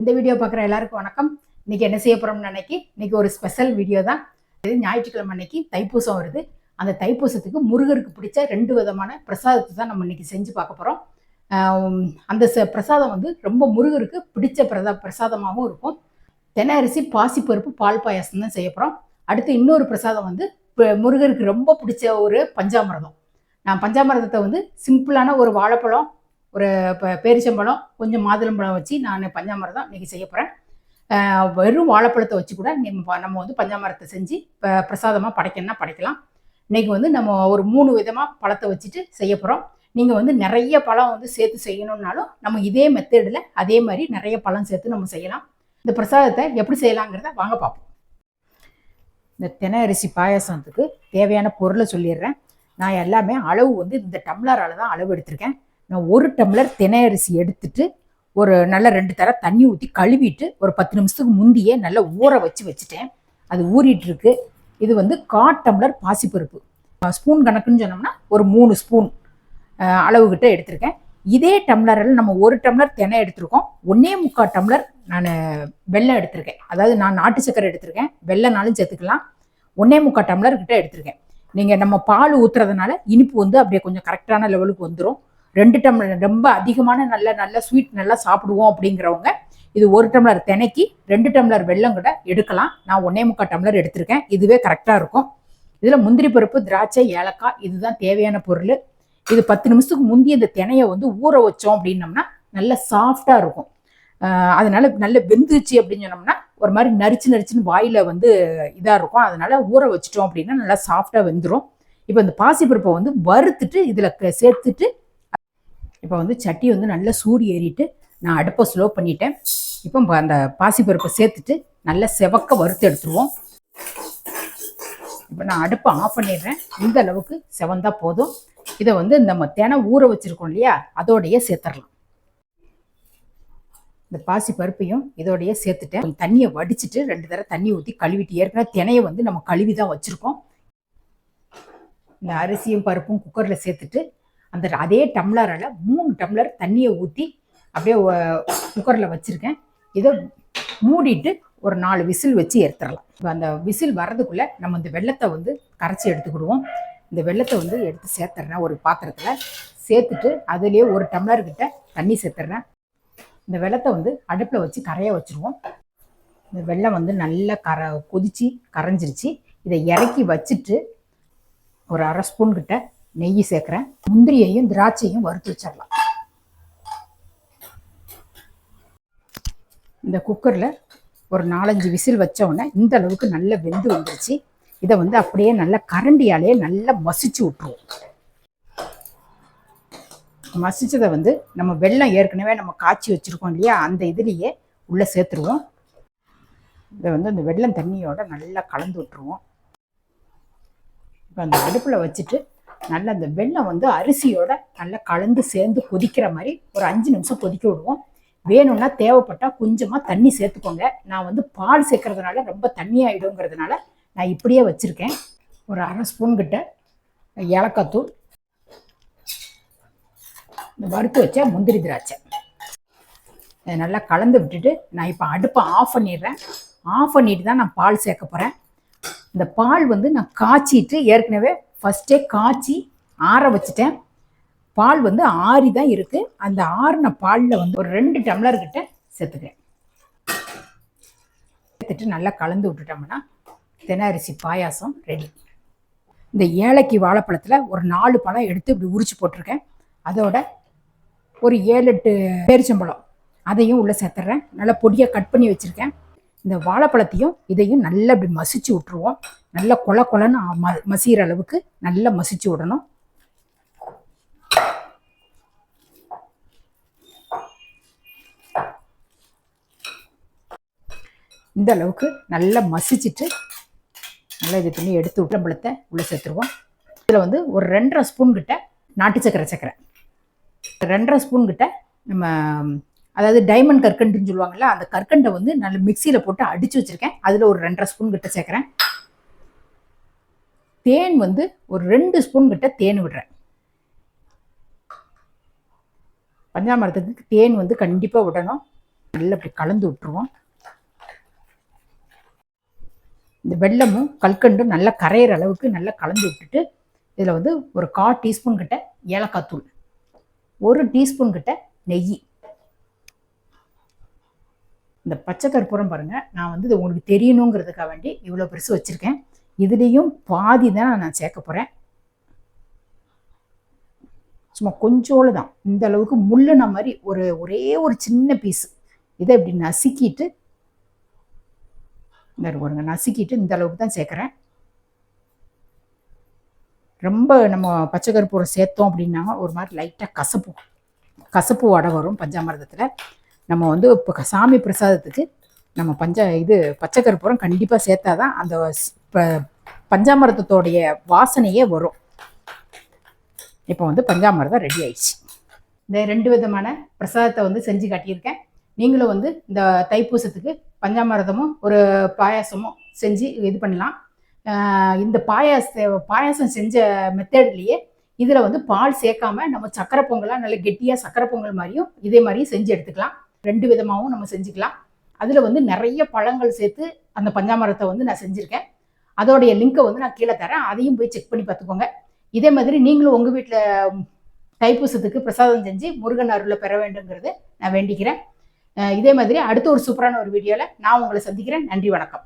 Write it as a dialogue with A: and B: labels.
A: இந்த வீடியோ பார்க்குற எல்லாருக்கும் வணக்கம். இன்னைக்கு என்ன செய்ய போறோம்னு இன்னைக்கு ஒரு ஸ்பெஷல் வீடியோ தான். இது ஞாயிற்றுக்கிழமை அன்னைக்கு தைப்பூசம் வருது. அந்த தைப்பூசத்துக்கு முருகருக்கு பிடிச்ச 2 விதமான பிரசாதத்தை தான் நம்ம இன்னைக்கு செஞ்சு பார்க்க போறோம். அந்த பிரசாதம் வந்து ரொம்ப முருகருக்கு பிடிச்ச பிரசாதமாகவும் இருக்கும். தெனை அரிசி பாசிப்பருப்பு பால் பாயாசம் தான் செய்ய போறோம். அடுத்து இன்னொரு பிரசாதம் வந்து முருகருக்கு ரொம்ப பிடிச்ச ஒரு பஞ்சாமிர்தம். நான் பஞ்சாமிர்தத்தை வந்து சிம்பிளான ஒரு வாழைப்பழம், ஒரு பேரிச்சம்பழம், கொஞ்சம் மாதுளம்பழம் வச்சு நான் பஞ்சாமிர்தம் இன்றைக்கி செய்ய போகிறேன். வெறும் வாழைப்பழத்தை வச்சு கூட நம்ம வந்து பஞ்சாமிரத்தை செஞ்சு பிரசாதமாக படைக்கணும்னா படைக்கலாம். இன்றைக்கி வந்து நம்ம ஒரு 3 விதமாக பழத்தை வச்சுட்டு செய்ய போகிறோம். நீங்கள் வந்து நிறைய பழம் வந்து சேர்த்து செய்யணுன்னாலும் நம்ம இதே மெத்தடில் அதே மாதிரி நிறைய பழம் சேர்த்து நம்ம செய்யலாம். இந்த பிரசாதத்தை எப்படி செய்யலாங்கிறத வாங்க பார்ப்போம். இந்த தெனை அரிசி பாயாசத்துக்கு தேவையான பொருளை சொல்லிடுறேன். நான் எல்லாமே அளவு வந்து இந்த டம்ளரால் தான் அளவு எடுத்திருக்கேன். நான் 1 டம்ளர் தெனை அரிசி எடுத்துட்டு ஒரு நல்ல 2 தர தண்ணி ஊற்றி கழுவிட்டு ஒரு 10 நிமிஷத்துக்கு முந்தியே நல்லா ஊற வச்சுட்டேன். அது ஊறிட்டு இருக்கு. இது வந்து 1/4 டம்ளர் பாசிப்பருப்பு. ஸ்பூன் கணக்குன்னு சொன்னோம்னா ஒரு 3 ஸ்பூன் அளவுகிட்ட எடுத்திருக்கேன். இதே டம்ளரில் நம்ம 1 டம்ளர் தெனை எடுத்திருக்கோம். 1.25 டம்ளர் நான் வெல்லம் எடுத்திருக்கேன். அதாவது நான் நாட்டு சக்கரை எடுத்திருக்கேன். வெள்ளம்னாலும் சேர்த்துக்கலாம். 1.25 டம்ளர் கிட்ட எடுத்திருக்கேன். நீங்கள் நம்ம பால் ஊற்றுறதுனால இனிப்பு வந்து அப்படியே கொஞ்சம் கரெக்டான லெவலுக்கு வந்துடும். 2 டம்ளர் ரொம்ப அதிகமான நல்ல ஸ்வீட் நல்லா சாப்பிடுவோம் அப்படிங்கிறவங்க இது 1 டம்ளர் தெனைக்கு 2 டம்ளர் வெல்லம் கூட எடுக்கலாம். நான் 1.25 டம்ளர் எடுத்திருக்கேன். இதுவே கரெக்டாக இருக்கும். இதில் முந்திரி பருப்பு, திராட்சை, ஏலக்காய் இதுதான் தேவையான பொருள். இது 10 நிமிஷத்துக்கு முந்தைய இந்த தெனையை வந்து ஊற வச்சோம் அப்படின்னம்னா நல்ல சாஃப்டாக இருக்கும். அதனால நல்ல வெந்துச்சு அப்படின்னு சொன்னோம்னா ஒரு மாதிரி நரிச்சுன்னு வாயில் வந்து இதாக இருக்கும். அதனால ஊற வச்சிட்டோம் அப்படின்னா நல்லா சாஃப்டாக வெந்துடும். இப்போ இந்த பாசிப்பருப்பை வந்து வறுத்துட்டு இதில் சேர்த்துட்டு இப்போ வந்து சட்டி வந்து நல்லா சூடு ஏறிட்டு நான் அடுப்பை ஸ்லோ பண்ணிட்டேன். இப்போ அந்த பாசிப்பருப்பை சேர்த்துட்டு நல்லா செவக்க வறுத்து எடுத்துருவோம். இப்போ நான் அடுப்பை ஆஃப் பண்ணிடுறேன். இந்த அளவுக்கு செவந்தா போதும். இதை வந்து நம்ம தெனை ஊற வச்சுருக்கோம் இல்லையா, அதோடையே சேர்த்துடலாம். இந்த பாசிப்பருப்பையும் இதோடையே சேர்த்துட்டேன். தண்ணியை வடிச்சிட்டு 2 தடவை தண்ணி ஊற்றி கழுவிட்டு, ஏற்கனவே தினையை வந்து நம்ம கழுவி தான் வச்சுருக்கோம். இந்த அரிசியும் பருப்பும் குக்கரில் சேர்த்துட்டு அதே டம்ளரால் 3 டம்ளர் தண்ணியை ஊற்றி அப்படியே குக்கரில் வச்சுருக்கேன். இதை மூடிட்டு ஒரு 4 விசில் வச்சு எடுத்துடலாம். இப்போ அந்த விசில் வர்றதுக்குள்ளே நம்ம இந்த வெள்ளத்தை வந்து கரைச்சி எடுத்துக்கிடுவோம். இந்த வெள்ளத்தை வந்து எடுத்து சேர்த்துட்றேன். ஒரு பாத்திரத்தில் சேர்த்துட்டு அதுலேயே 1 டம்ளர்கிட்ட தண்ணி சேர்த்துட்றேன். இந்த வெள்ளத்தை வந்து அடுப்பில் வச்சு கரைய வச்சுருவோம். இந்த வெள்ளம் வந்து நல்லா கொதிச்சு கரைஞ்சிருச்சு. இதை இறக்கி வச்சுட்டு ஒரு 1/2 ஸ்பூன் கிட்ட நெய் சேர்க்குறேன். முந்திரியையும் திராட்சையும் வறுத்து வச்சிடலாம். இந்த குக்கரில் ஒரு 4-5 விசில் வச்ச உடனே இந்த அளவுக்கு நல்லா வெந்து வந்துருச்சு. இதை வந்து அப்படியே நல்லா கரண்டியாலே நல்லா மசிச்சு விட்டுருவோம். மசிச்சதை வந்து நம்ம வெல்லம் ஏற்கனவே நம்ம காய்ச்சி வச்சுருக்கோம் இல்லையா, அந்த இதுலேயே உள்ளே சேர்த்துருவோம். இதை வந்து அந்த வெல்லம் தண்ணியோட நல்லா கலந்து விட்டுருவோம். இப்போ அந்த அடுப்பில் வச்சுட்டு நல்லா அந்த வெல்லம் வந்து அரிசியோட நல்லா கலந்து சேர்ந்து கொதிக்கிற மாதிரி ஒரு 5 நிமிஷம் கொதிக்க விடுவோம். வேணும்னா தேவைப்பட்டால் கொஞ்சமாக தண்ணி சேர்த்துக்கோங்க. நான் வந்து பால் சேர்க்கறதுனால ரொம்ப தண்ணி ஆகிடுங்கிறதுனால நான் இப்படியே வச்சுருக்கேன். ஒரு 1/2 ஸ்பூன் கிட்ட ஏலக்காய் தூள், இந்த வறுத்து வச்ச முந்திரி திராட்சை அதை நல்லா கலந்து விட்டுட்டு நான் இப்போ அடுப்பை ஆஃப் பண்ணிடுறேன். ஆஃப் பண்ணிட்டு தான் நான் பால் சேர்க்க போகிறேன். இந்த பால் வந்து நான் காய்ச்சிட்டு ஏற்கனவே ஃபஸ்ட்டே காய்ச்சி ஆற வச்சுட்டேன். பால் வந்து ஆறி தான் இருக்குது. அந்த ஆறின பாலில் வந்து ஒரு 2 டம்ளர்கிட்ட சேர்த்துக்கிறேன். சேர்த்துட்டு நல்லா கலந்து விட்டுட்டோம்னா தெனை அரிசி பாயாசம் ரெடி. இந்த ஏலக்கி வாழைப்பழத்தில் ஒரு 4 பழம் எடுத்து இப்படி உரிச்சு போட்டிருக்கேன். அதோட ஒரு 7-8 பேரிச்சம்பழம் அதையும் உள்ளே சேர்த்துட்றேன். நல்லா பொடியாக கட் பண்ணி வச்சுருக்கேன். இந்த வாழைப்பழத்தையும் இதையும் நல்லா இப்படி மசிச்சு விட்டுருவோம். நல்லா கொலன்னு மசிகிற அளவுக்கு நல்லா மசிச்சு விடணும். இந்த அளவுக்கு நல்லா மசிச்சுட்டு நல்லா இது பண்ணி எடுத்து விட்டம்பழத்தை உள்ளே சேர்த்துருவோம். இதில் வந்து ஒரு 2.5 ஸ்பூன் கிட்ட நாட்டு சக்கரை சேர்க்குறேன். 2.5 ஸ்பூன் கிட்ட நம்ம அதாவது டைமண்ட் கற்கண்டுன்னு சொல்லுவாங்கள்ல, அந்த கற்கண்டை வந்து நல்ல மிக்சியில் போட்டு அடித்து வச்சுருக்கேன். அதில் ஒரு 2.5 ஸ்பூன் கிட்ட சேர்க்குறேன். தேன் வந்து ஒரு 2 ஸ்பூன் கிட்ட தேன் விடுறேன். பஞ்சாமிரத்துக்கு தேன் வந்து கண்டிப்பாக விடணும். நல்லா இப்படி கலந்து விட்டுருவோம். இந்த வெல்லமும் கல்கண்டும் நல்லா கரையிற அளவுக்கு நல்லா கலந்து விட்டுட்டு இதில் வந்து ஒரு 1/4 டீஸ்பூன் கிட்ட ஏலக்காய் தூள், 1 டீஸ்பூன் கிட்ட நெய். இந்த பச்சை கற்பூரம் பாருங்கள், நான் வந்து இது உங்களுக்கு தெரியணுங்கிறதுக்காக வேண்டி இவ்வளோ பெருசு வச்சுருக்கேன். இதுலேயும் பாதி தான் நான் சேர்க்க போகிறேன். சும்மா கொஞ்சோடு தான், இந்த அளவுக்கு முள்ளுன மாதிரி ஒரே ஒரு சின்ன பீஸு. இதை இப்படி நசுக்கிட்டு நசுக்கிட்டு இந்த அளவுக்கு தான் சேர்க்குறேன். ரொம்ப நம்ம பச்சை கற்பூரம் சேர்த்தோம் அப்படின்னா ஒரு மாதிரி லைட்டாக கசப்பு வடை வரும் பஞ்சாமிர்தத்தில். நம்ம வந்து இப்போ சாமி பிரசாதத்துக்கு நம்ம பச்சை கற்பூரம் கண்டிப்பாக சேர்த்தா தான் அந்த பஞ்சாமிர்தத்தோடைய வாசனையே வரும். இப்போ வந்து பஞ்சாமிர்தம் ரெடி ஆயிடுச்சு. இந்த 2 விதமான பிரசாதத்தை வந்து செஞ்சு காட்டியிருக்கேன். நீங்களும் வந்து இந்த தைப்பூசத்துக்கு பஞ்சாமிர்தமும் ஒரு பாயாசமும் செஞ்சு இது பண்ணலாம். இந்த பாயாசம் செஞ்ச மெத்தட்லேயே இதில் வந்து பால் சேர்க்காம நம்ம சக்கரை பொங்கலாக நல்ல கெட்டியாக சக்கரை பொங்கல் மாதிரியும் இதே மாதிரியும் செஞ்சு எடுத்துக்கலாம். 2 விதமாகவும் நம்ம செஞ்சுக்கலாம். அதில் வந்து நிறைய பழங்கள் சேர்த்து அந்த பஞ்சாமிரத்தை வந்து நான் செஞ்சுருக்கேன். அதோடைய லிங்கை வந்து நான் கீழே தரேன், அதையும் போய் செக் பண்ணி பார்த்துக்கோங்க. இதே மாதிரி நீங்களும் உங்கள் வீட்டில் தைப்பூசத்துக்கு பிரசாதம் செஞ்சு முருகன் அருளை பெற வேண்டுங்கிறது நான் வேண்டிக்கிறேன். இதே மாதிரி அடுத்த ஒரு சூப்பரான ஒரு வீடியோவில் நான் உங்களை சந்திக்கிறேன். நன்றி, வணக்கம்.